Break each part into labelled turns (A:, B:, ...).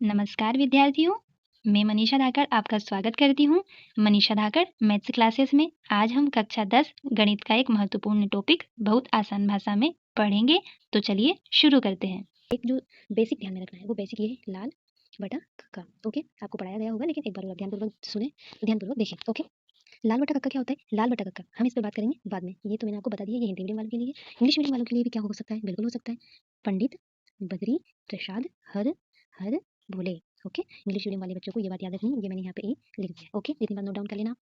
A: नमस्कार विद्यार्थियों, मैं मनीषा धाकड़ आपका स्वागत करती हूँ। मनीषा धाकड़ मैथ्स क्लासेस में आज हम कक्षा 10 गणित का एक महत्वपूर्ण टॉपिक बहुत आसान भाषा में पढ़ेंगे। तो चलिए शुरू करते हैं।
B: एक जो बेसिक ध्यान में रखना है वो बेसिक ये है, लाल बटा कक्का। ओके, आपको पढ़ाया गया होगा लेकिन एक बार और ध्यानपूर्वक सुने, ध्यानपूर्वक देखें। ओके, लाल बटा कक्का क्या होता है? लाल बटा कक्का हम इस पर बात करेंगे बाद में। ये तो मैंने आपको बता दिया, ये हिंदी मीडियम वालों के लिए। इंग्लिश मीडियम वालों के लिए भी क्या हो सकता है? बिल्कुल हो सकता है। पंडित, बद्री, प्रसाद, हर हर भोले। ओके, इंग्लिश मीडियम वाले बच्चों को ये बात याद रखनी है, ये मैंने यहाँ पे लिख दिया। ओके, इतनी बात नोट डाउन कर लेना।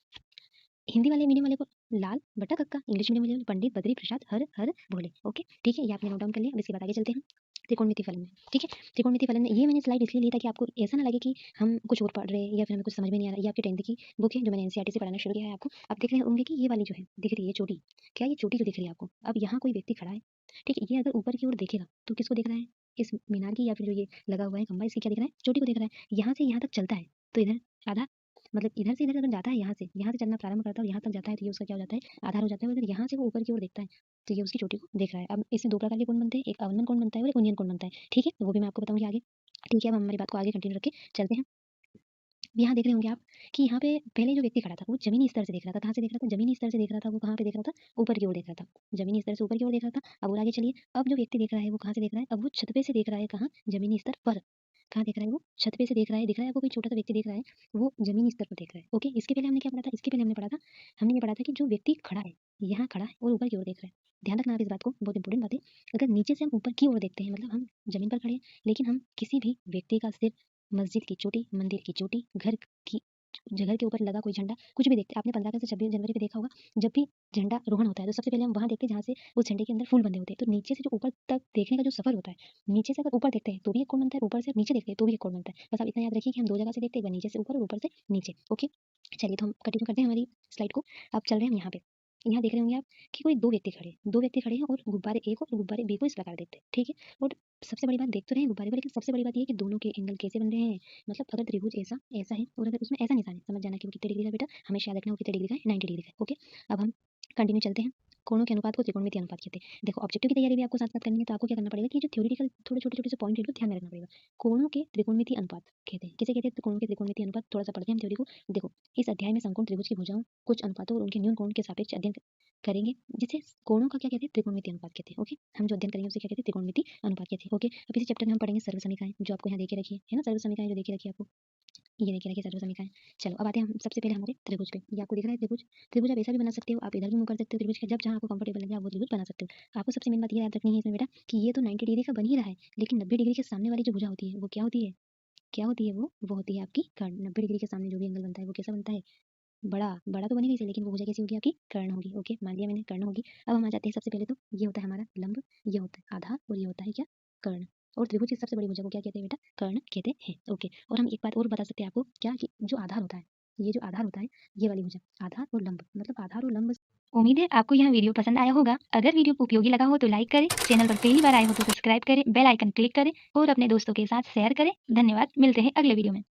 B: हिंदी वाले मीडियम वाले को लाल बटा कक्का, इंग्लिश मीडियम वाले पंडित, बद्री, प्रसाद, हर हर भोले। ओके, ठीक है, ये आपने नोट डाउन कर लिया। अब इसके बाद आगे चलते हैं त्रिकोणमिति फलन में। ठीक है, त्रिकोणमिति फलन में ये मैंने स्लाइड इसलिए ली ताकि आपको ऐसा ना लगे कि हम कुछ और पढ़ रहे हैं या फिर हमें कुछ समझ में नहीं आ रहा। ये आपकी 10th की बुक है जो मैंने एनसीईआरटी से पढ़ाना शुरू किया है आपको। आप देख रहे होंगे कि ये वाली जो है दिख रही है चोटी, क्या ये चोटी जो दिख रही है आपको? अब यहाँ कोई व्यक्ति खड़ा है, ठीक है, ये अगर ऊपर की ओर देखेगा तो किसको देख रहा है? इस मीनार की या फिर जो ये लगा हुआ है खंबा, इसकी क्या दिख रहा है? चोटी को देख रहा है। यहाँ से यहाँ तक चलता है तो इधर आधा, मतलब इधर से इधर अगर जाता है, यहाँ से चलना प्रारंभ करता है और यहाँ तक जाता है तो ये उसका क्या हो जाता है? आधार हो जाता है। और अगर यहाँ से वो ऊपर की ओर देखता है तो ये उसकी चोटी को देख रहा है। अब इससे दो प्रकार के कोण बनते हैं, एक अवनन कोण बनता है और एक उन्नयन कोण बनता है। ठीक है, वो भी मैं आपको बताऊंगी आगे। ठीक है, अब हम हमारी बात को आगे कंटिन्यू रख के चलते हैं। यहाँ देख रहे होंगे आप कि यहाँ पे पहले जो व्यक्ति खड़ा था वो जमीनी स्तर से देख रहा था। कहाँ से देख रहा था? जमीनी स्तर से देख रहा था। वो कहाँ पे देख रहा था? ऊपर की ओर देख रहा था। जमीनी स्तर से ऊपर की ओर देख रहा था। अब और आगे चलिए, अब जो व्यक्ति देख रहा है वो कहाँ से देख रहा है? अब वो छत पे से देख रहा है। कहाँ? जमीनी स्तर पर। कहाँ देख रहा है वो? छत पे से देख रहा है। दिख रहा है आपको कोई छोटा सा व्यक्ति देख रहा है, वो जमीनी स्तर पर देख रहा है। ओके, इसके पहले हमने क्या पढ़ा था? इसके पहले हमने ये पढ़ा था कि जो व्यक्ति खड़ा है, यहाँ खड़ा है और ऊपर की ओर देख रहा है। ध्यान रखना आप इस बात को, बहुत इंपॉर्टेंट बात है। अगर नीचे से हम ऊपर की ओर देखते हैं, मतलब हम जमीन पर खड़े हैं, लेकिन हम किसी भी व्यक्ति का सिर, मस्जिद की चोटी, मंदिर की चोटी, घर की घर के ऊपर लगा कोई झंडा, कुछ भी देखते हैं। आपने 15 अगस्त से 26 जनवरी पे देखा होगा, जब भी झंडा रोहण होता है तो सबसे पहले हम वहाँ देखते हैं जहाँ से उस झंडे के अंदर फूल बंधे होते हैं। तो नीचे से जो ऊपर तक देखने का जो सफर होता है, नीचे से अगर ऊपर देखते हैं तो भी एक कोण बनता है, ऊपर से नीचे देखते हैं तो भी एक कोण बनता है। बस आप इतना याद रखिए कि हम दो जगह से देखते हैं, एक बार नीचे से ऊपर और ऊपर से नीचे। ओके, चलिए तो हम कंटिन्यू करते हैं हमारी स्लाइड को। अब चल रहे हैं हम यहाँ पे। यहाँ देख रहे होंगे आप कि कोई दो व्यक्ति खड़े हैं और गुब्बारे ए को और गुब्बारे बी को इस प्रकार देखते हैं। ठीक है, और सबसे बड़ी बात, देख तो रहे हैं गुब्बारे को, लेकिन सबसे बड़ी बात ये है कि दोनों के एंगल कैसे बन रहे हैं। मतलब अगर त्रिभुज ऐसा ऐसा है और अगर उसमें ऐसा निशान है, समझ जाना कि वो कितने डिग्री का बेटा, हमेशा याद रखना वो कितने डिग्री का है, 90 डिग्री का है। ओके, अब हम कंटिन्यू चलते हैं। कोणों के अनुपात को त्रिकोणमितीय अनुपात कहते हैं। देखो, ऑब्जेक्टिव की तैयारी भी आपको साथ साथ करनी है, तो आपको क्या करना पड़ेगा कि जो थ्योरेटिकल थोड़े छोटे छोटे से पॉइंट है ध्यान में रखना पड़ेगा। कोणों के त्रिकोणमितीय अनुपात कहते हैं। किसे कहते हैं? कोणों के त्रिकोणमितीय अनुपात। थोड़ा सा पढ़ते हैं हम थ्योरी को। देखो, इस अध्याय में समकोण त्रिभुज की भुजाओं, कुछ अनुपातों और उनके न्यून कोण के सापेक्ष अध्ययन करेंगे, जिसे कोणों का क्या कहते हैं? त्रिकोणमितीय अनुपात कहते हैं। ओके, हम जो अध्ययन करेंगे उसे क्या कहते हैं? त्रिकोणमितीय अनुपात कहते हैं। ओके, अब इसी चैप्टर में हम पढ़ेंगे सर्व समीकरण, जो आपको यहाँ देखे रखी है ना, सर्व समीकरण जो देखे रखी है आपको, ये देखिए रखिए सर्व समीकरण। चलो अब आते हैं हम सबसे पहले हमारे त्रिभुज पे। ये आपको दिख रहा है त्रिभुज। त्रिभुज आप ऐसा भी बना सकते हो, आप इधर भी मूव कर सकते हो त्रिभुज के, जब जहाँ आपको कंफर्टेबल लगे आप वो त्रिभुज बना सकते हो। आपको सबसे मेन बात ये याद रखनी है इसमें बेटा कि ये तो 90 डिग्री का बन ही रहा है, लेकिन 90 डिग्री के सामने वाली जो भुजा होती है वो क्या होती है? क्या होती है वो होती है आपकी कर्ण। 90 डिग्री के सामने जो भी एंगल बनता है वो कैसा बनता है? बड़ा बड़ा तो बनेगा इसे, लेकिन वो भुजा कैसी होगी? आपकी कर्ण होगी। ओके, मान लिया मैंने कर्ण होगी। अब हम आ जाते हैं सबसे पहले, तो ये होता है हमारा लंब, ये होता है आधार और ये होता है क्या? कर्ण। और त्रिभुज की सबसे बड़ी भुजा को क्या कहते हैं बेटा? कर्ण कहते हैं। ओके, और हम एक बात और बता सकते हैं आपको, क्या कि जो आधार होता है, ये जो आधार होता है, ये वाली भुजा, आधार और लंब, मतलब आधार और लंब।
A: उम्मीद है आपको यह वीडियो पसंद आया होगा। अगर वीडियो उपयोगी लगा हो तो लाइक करें, चैनल पर पहली बार आए हो तो सब्सक्राइब करें, बेल आइकन क्लिक करें और अपने दोस्तों के साथ शेयर करें। धन्यवाद, मिलते हैं अगले वीडियो में।